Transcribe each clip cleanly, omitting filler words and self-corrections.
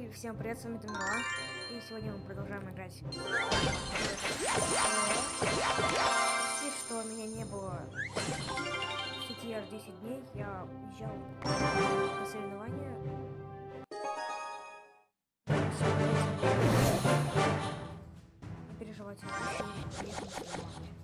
И всем привет, с вами Тамила. И сегодня мы продолжаем играть. Если что меня не было в сети аж 10 дней, я уезжал на соревнования. Не переживайте, я еще приехал на соревнования.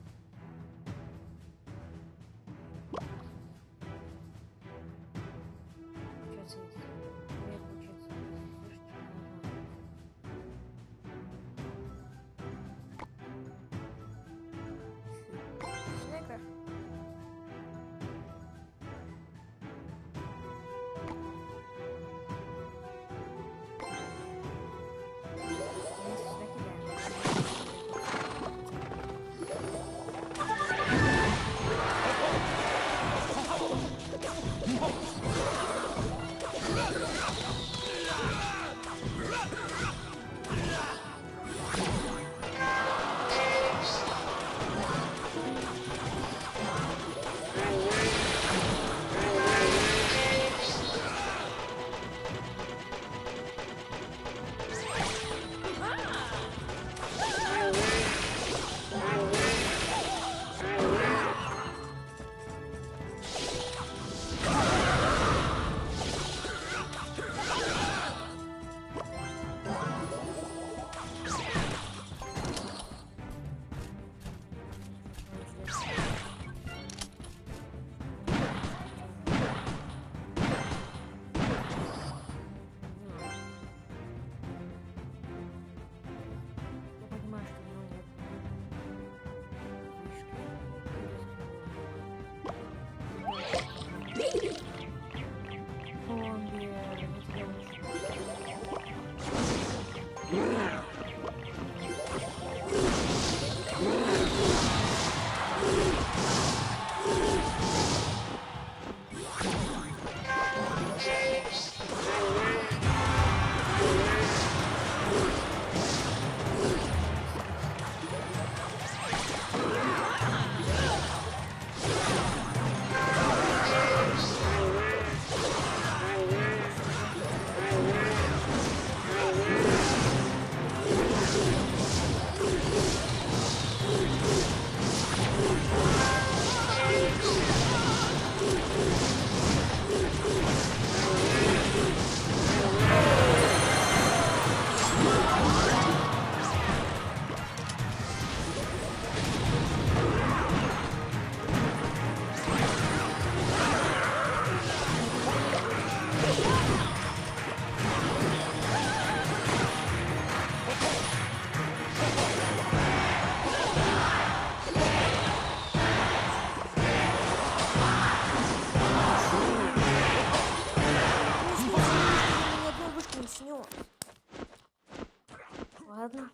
Ладно,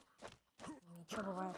ничего бывает.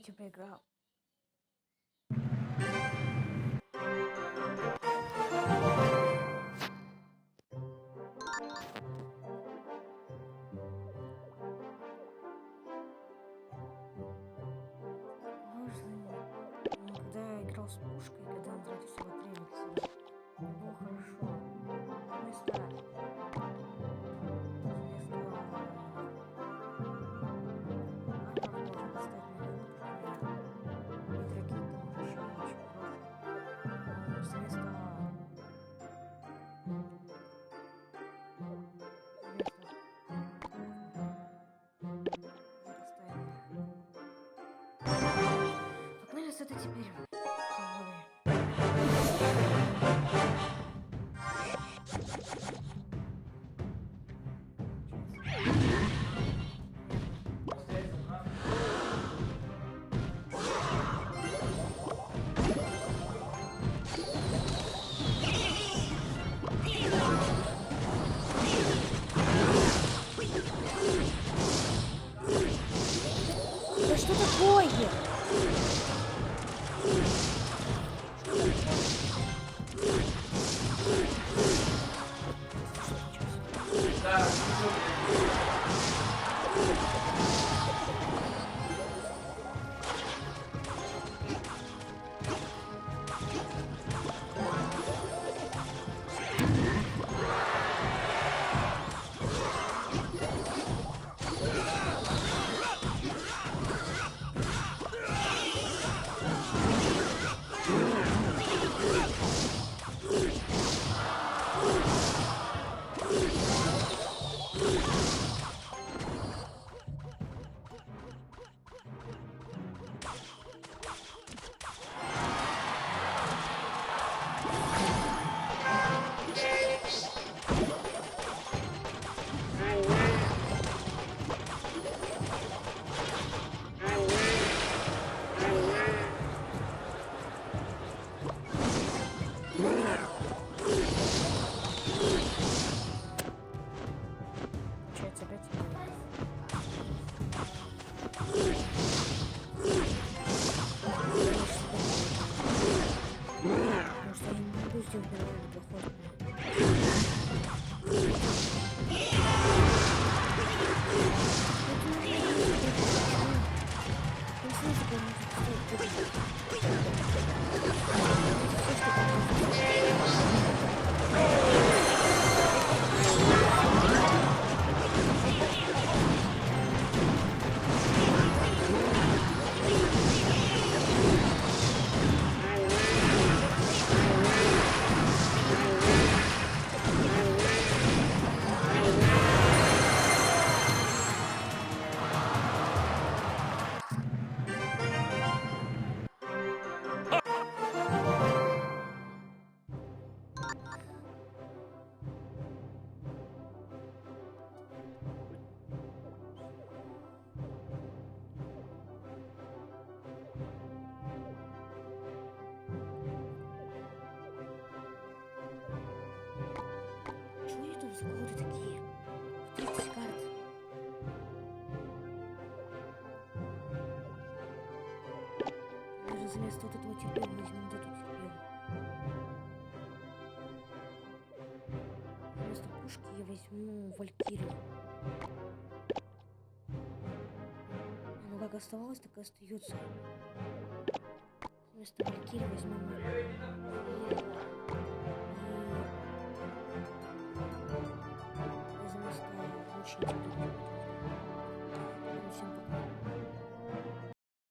этим проиграл. Когда я играл с пушкой, когда он тратил всего 3 эликсира, мне было хорошо. Вместо танков можно достать миниатюры, и дорогие там уже еще очень хорошие. Вместо погнали с этой теперь колонной. Да что такое? Получается опять потому что я не могу сделать нормальный проход. Чего это взгляды такие? 30 карт. Даже вместо вот этого терпения возьмем вот эту терпению. Вместо пушки я возьму Валькирию. Оно как оставалось, так и остается. Вместо Валькирии возьмем вместо лучника.